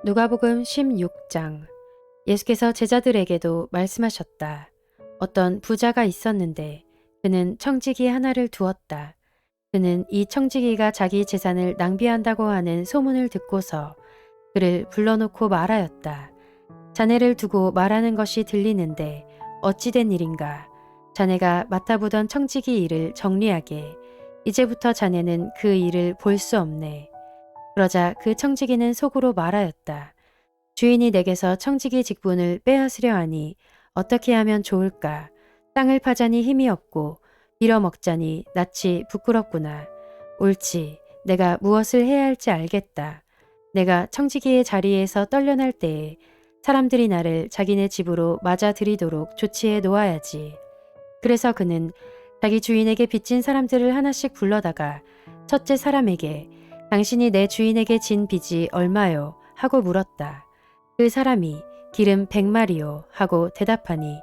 누가복음 16장. 예수께서 제자들에게도 말씀하셨다. 어떤 부자가 있었는데 그는 청지기 하나를 두었다. 그는 이 청지기가 자기 재산을 낭비한다고 하는 소문을 듣고서 그를 불러놓고 말하였다. 자네를 두고 말하는 것이 들리는데 어찌된 일인가? 자네가 맡아보던 청지기 일을 정리하게. 이제부터 자네는 그 일을 볼 수 없네. 그러자 그 청지기는 속으로 말하였다. 주인이 내게서 청지기 직분을 빼앗으려 하니 어떻게 하면 좋을까? 땅을 파자니 힘이 없고 빌어먹자니 낯이 부끄럽구나. 옳지. 내가 무엇을 해야 할지 알겠다. 내가 청지기의 자리에서 떨려날 때에 사람들이 나를 자기네 집으로 맞아들이도록 조치해 놓아야지. 그래서 그는 자기 주인에게 빚진 사람들을 하나씩 불러다가 첫째 사람에게 당신이 내 주인에게 진 빚이 얼마요? 하고 물었다. 그 사람이 기름 100마리요 하고 대답하니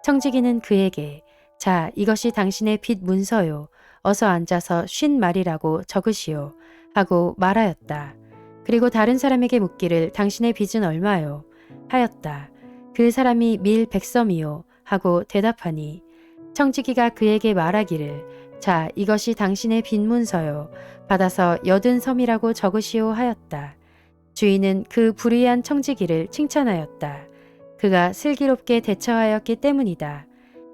청지기는 그에게 자, 이것이 당신의 빚 문서요. 어서 앉아서 50마리라고 적으시오 하고 말하였다. 그리고 다른 사람에게 묻기를 당신의 빚은 얼마요? 하였다. 그 사람이 밀 100섬이요 하고 대답하니 청지기가 그에게 말하기를 자, 이것이 당신의 빚 문서요. 받아서 80섬이라고 적으시오 하였다. 주인은 그 불의한 청지기를 칭찬하였다. 그가 슬기롭게 대처하였기 때문이다.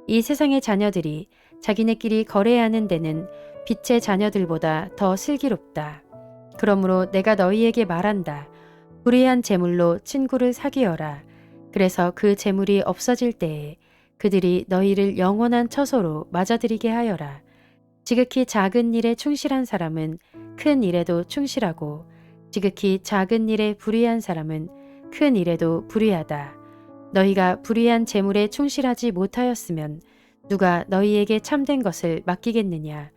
이 세상의 자녀들이 자기네끼리 거래하는 데는 빛의 자녀들보다 더 슬기롭다. 그러므로 내가 너희에게 말한다. 불의한 재물로 친구를 사귀어라. 그래서 그 재물이 없어질 때에 그들이 너희를 영원한 처소로 맞아들이게 하여라. 지극히 작은 일에 충실한 사람은 큰 일에도 충실하고 지극히 작은 일에 불의한 사람은 큰 일에도 불의하다. 너희가 불의한 재물에 충실하지 못하였으면 누가 너희에게 참된 것을 맡기겠느냐?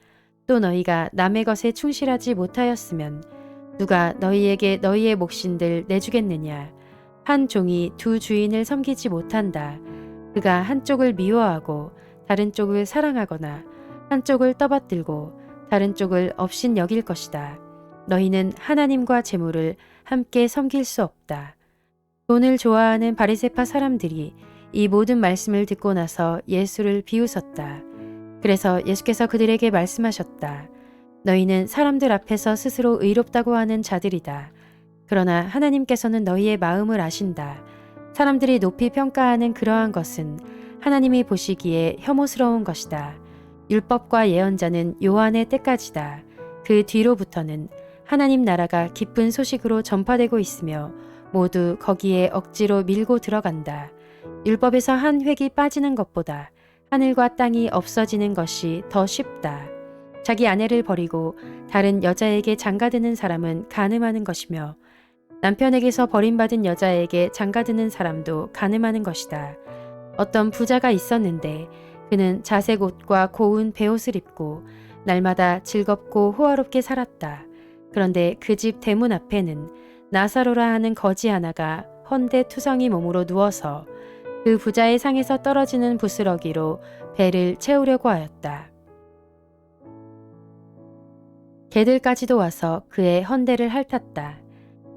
또 너희가 남의 것에 충실하지 못하였으면 누가 너희에게 너희의 몫인들 내주겠느냐? 한 종이 두 주인을 섬기지 못한다. 그가 한쪽을 미워하고 다른 쪽을 사랑하거나 한쪽을 떠받들고 다른 쪽을 업신 여길 것이다. 너희는 하나님과 재물을 함께 섬길 수 없다. 돈을 좋아하는 바리새파 사람들이 이 모든 말씀을 듣고 나서 예수를 비웃었다. 그래서 예수께서 그들에게 말씀하셨다. 너희는 사람들 앞에서 스스로 의롭다고 하는 자들이다. 그러나 하나님께서는 너희의 마음을 아신다. 사람들이 높이 평가하는 그러한 것은 하나님이 보시기에 혐오스러운 것이다. 율법과 예언자는 요한의 때까지다. 그 뒤로부터는 하나님 나라가 기쁜 소식으로 전파되고 있으며 모두 거기에 억지로 밀고 들어간다. 율법에서 한 획이 빠지는 것보다 하늘과 땅이 없어지는 것이 더 쉽다. 자기 아내를 버리고 다른 여자에게 장가드는 사람은 간음하는 것이며 남편에게서 버림받은 여자에게 장가드는 사람도 간음하는 것이다. 어떤 부자가 있었는데 그는 자색 옷과 고운 베옷을 입고 날마다 즐겁고 호화롭게 살았다. 그런데 그 집 대문 앞에는 나사로라 하는 거지 하나가 헌데투성이 몸으로 누워서 그 부자의 상에서 떨어지는 부스러기로 배를 채우려고 하였다. 개들까지도 와서 그의 헌데를 핥았다.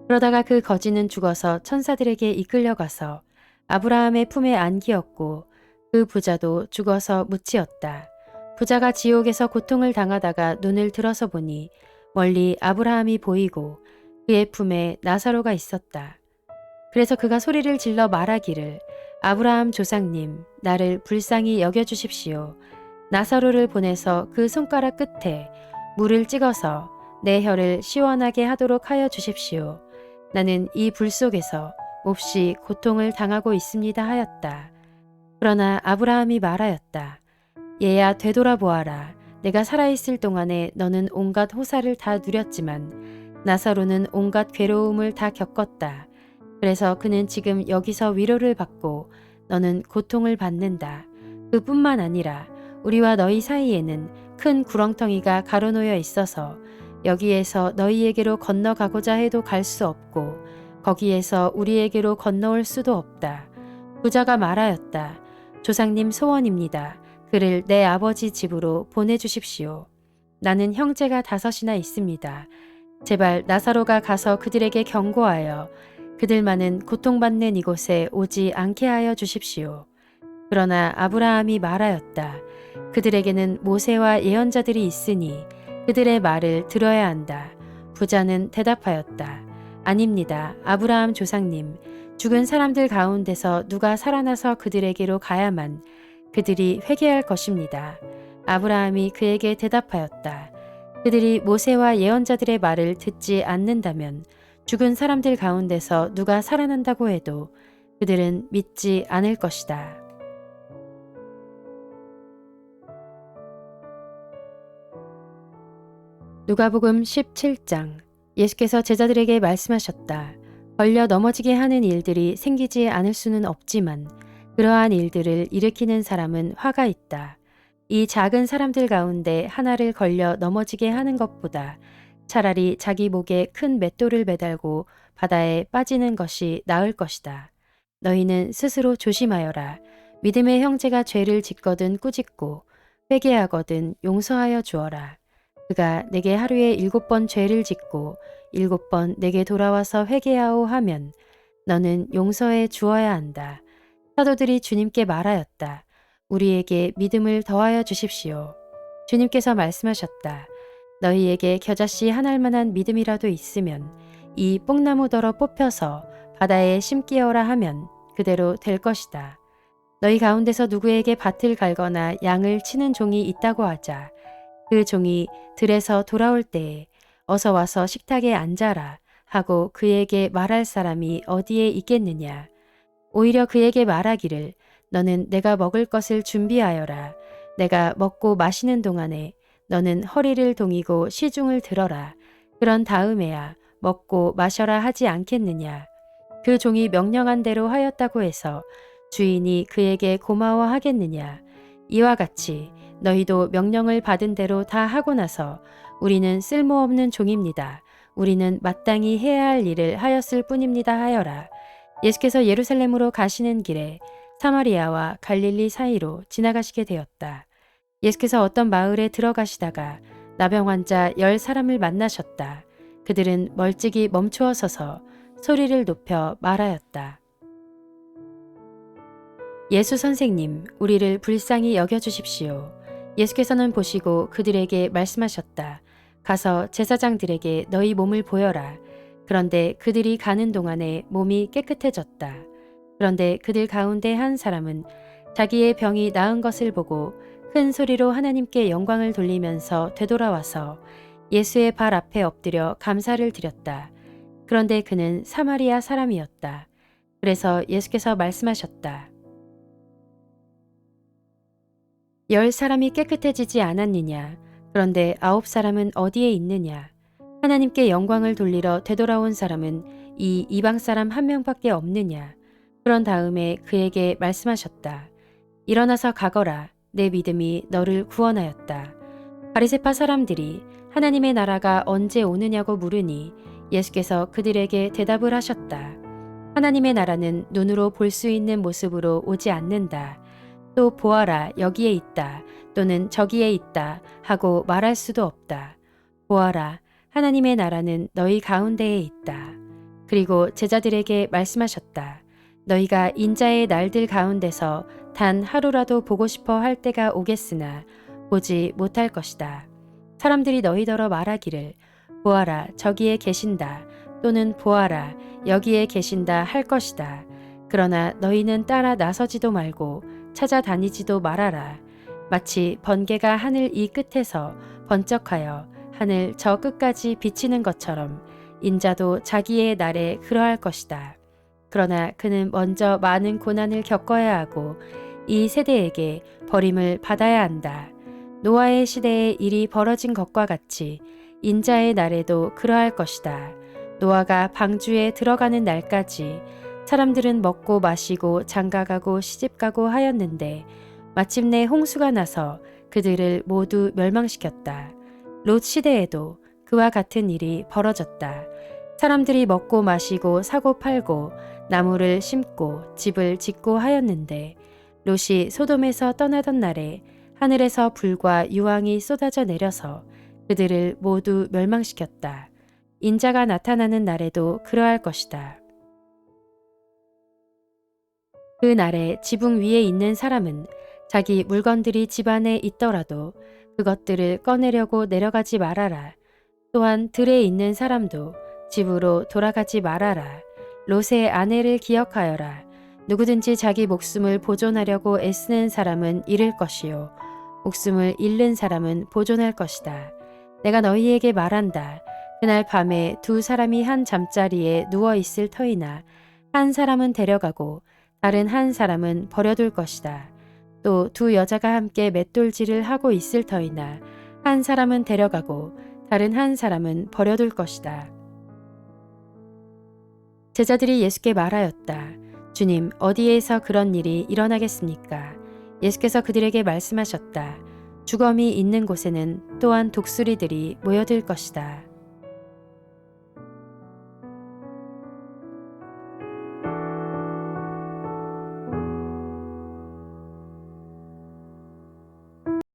그러다가 그 거지는 죽어서 천사들에게 이끌려가서 아브라함의 품에 안기었고 그 부자도 죽어서 묻히었다. 부자가 지옥에서 고통을 당하다가 눈을 들어서 보니 멀리 아브라함이 보이고 그의 품에 나사로가 있었다. 그래서 그가 소리를 질러 말하기를 아브라함 조상님, 나를 불쌍히 여겨주십시오. 나사로를 보내서 그 손가락 끝에 물을 찍어서 내 혀를 시원하게 하도록 하여 주십시오. 나는 이 불 속에서 몹시 고통을 당하고 있습니다 하였다. 그러나 아브라함이 말하였다. 얘야 되돌아보아라. 내가 살아있을 동안에 너는 온갖 호사를 다 누렸지만 나사로는 온갖 괴로움을 다 겪었다. 그래서 그는 지금 여기서 위로를 받고 너는 고통을 받는다. 그뿐만 아니라 우리와 너희 사이에는 큰 구렁텅이가 가로놓여 있어서 여기에서 너희에게로 건너가고자 해도 갈 수 없고 거기에서 우리에게로 건너올 수도 없다. 부자가 말하였다. 조상님 소원입니다. 그를 내 아버지 집으로 보내주십시오. 나는 형제가 5이나 있습니다. 제발 나사로가 가서 그들에게 경고하여 그들만은 고통받는 이곳에 오지 않게 하여 주십시오. 그러나 아브라함이 말하였다. 그들에게는 모세와 예언자들이 있으니 그들의 말을 들어야 한다. 부자는 대답하였다. 아닙니다. 아브라함 조상님. 죽은 사람들 가운데서 누가 살아나서 그들에게로 가야만 그들이 회개할 것입니다. 아브라함이 그에게 대답하였다. 그들이 모세와 예언자들의 말을 듣지 않는다면 죽은 사람들 가운데서 누가 살아난다고 해도 그들은 믿지 않을 것이다. 누가복음 17장. 예수께서 제자들에게 말씀하셨다. 걸려 넘어지게 하는 일들이 생기지 않을 수는 없지만 그러한 일들을 일으키는 사람은 화가 있다. 이 작은 사람들 가운데 하나를 걸려 넘어지게 하는 것보다 차라리 자기 목에 큰 맷돌을 매달고 바다에 빠지는 것이 나을 것이다. 너희는 스스로 조심하여라. 믿음의 형제가 죄를 짓거든 꾸짖고 회개하거든 용서하여 주어라. 그가 내게 하루에 7번 죄를 짓고 7번 내게 돌아와서 회개하오 하면 너는 용서해 주어야 한다. 사도들이 주님께 말하였다. 우리에게 믿음을 더하여 주십시오. 주님께서 말씀하셨다. 너희에게 겨자씨 한 알만한 믿음이라도 있으면 이 뽕나무더러 뽑혀서 바다에 심기어라 하면 그대로 될 것이다. 너희 가운데서 누구에게 밭을 갈거나 양을 치는 종이 있다고 하자. 그 종이 들에서 돌아올 때에 어서 와서 식탁에 앉아라 하고 그에게 말할 사람이 어디에 있겠느냐. 오히려 그에게 말하기를 너는 내가 먹을 것을 준비하여라. 내가 먹고 마시는 동안에 너는 허리를 동이고 시중을 들어라. 그런 다음에야 먹고 마셔라 하지 않겠느냐. 그 종이 명령한 대로 하였다고 해서 주인이 그에게 고마워하겠느냐. 이와 같이 너희도 명령을 받은 대로 다 하고 나서 우리는 쓸모없는 종입니다. 우리는 마땅히 해야 할 일을 하였을 뿐입니다 하여라. 예수께서 예루살렘으로 가시는 길에 사마리아와 갈릴리 사이로 지나가시게 되었다. 예수께서 어떤 마을에 들어가시다가 나병 환자 10사람을 만나셨다. 그들은 멀찍이 멈추어 서서 소리를 높여 말하였다. 예수 선생님, 우리를 불쌍히 여겨주십시오. 예수께서는 보시고 그들에게 말씀하셨다. 가서 제사장들에게 너희 몸을 보여라. 그런데 그들이 가는 동안에 몸이 깨끗해졌다. 그런데 그들 가운데 한 사람은 자기의 병이 나은 것을 보고 큰 소리로 하나님께 영광을 돌리면서 되돌아와서 예수의 발 앞에 엎드려 감사를 드렸다. 그런데 그는 사마리아 사람이었다. 그래서 예수께서 말씀하셨다. 10사람이 깨끗해지지 않았느냐? 그런데 9사람은 어디에 있느냐? 하나님께 영광을 돌리러 되돌아온 사람은 이 이방 사람 한 명밖에 없느냐? 그런 다음에 그에게 말씀하셨다. 일어나서 가거라. 내 믿음이 너를 구원하였다. 바리새파 사람들이 하나님의 나라가 언제 오느냐고 물으니 예수께서 그들에게 대답을 하셨다. 하나님의 나라는 눈으로 볼 수 있는 모습으로 오지 않는다. 또 보아라 여기에 있다 또는 저기에 있다 하고 말할 수도 없다. 보아라 하나님의 나라는 너희 가운데에 있다. 그리고 제자들에게 말씀하셨다. 너희가 인자의 날들 가운데서 단 하루라도 보고 싶어 할 때가 오겠으나 보지 못할 것이다. 사람들이 너희더러 말하기를 보아라 저기에 계신다 또는 보아라 여기에 계신다 할 것이다. 그러나 너희는 따라 나서지도 말고 찾아다니지도 말아라. 마치 번개가 하늘 이 끝에서 번쩍하여 하늘 저 끝까지 비치는 것처럼 인자도 자기의 날에 그러할 것이다. 그러나 그는 먼저 많은 고난을 겪어야 하고 이 세대에게 버림을 받아야 한다. 노아의 시대에 일이 벌어진 것과 같이 인자의 날에도 그러할 것이다. 노아가 방주에 들어가는 날까지 사람들은 먹고 마시고 장가가고 시집가고 하였는데 마침내 홍수가 나서 그들을 모두 멸망시켰다. 롯 시대에도 그와 같은 일이 벌어졌다. 사람들이 먹고 마시고 사고 팔고 나무를 심고 집을 짓고 하였는데 롯이 소돔에서 떠나던 날에 하늘에서 불과 유황이 쏟아져 내려서 그들을 모두 멸망시켰다. 인자가 나타나는 날에도 그러할 것이다. 그날에 지붕 위에 있는 사람은 자기 물건들이 집 안에 있더라도 그것들을 꺼내려고 내려가지 말아라. 또한 들에 있는 사람도 집으로 돌아가지 말아라. 롯의 아내를 기억하여라. 누구든지 자기 목숨을 보존하려고 애쓰는 사람은 잃을 것이요 목숨을 잃는 사람은 보존할 것이다. 내가 너희에게 말한다. 그날 밤에 두 사람이 한 잠자리에 누워 있을 터이나 한 사람은 데려가고 다른 한 사람은 버려둘 것이다. 또 두 여자가 함께 맷돌질을 하고 있을 터이나 한 사람은 데려가고 다른 한 사람은 버려둘 것이다. 제자들이 예수께 말하였다. 주님, 어디에서 그런 일이 일어나겠습니까? 예수께서 그들에게 말씀하셨다. 주검이 있는 곳에는 또한 독수리들이 모여들 것이다.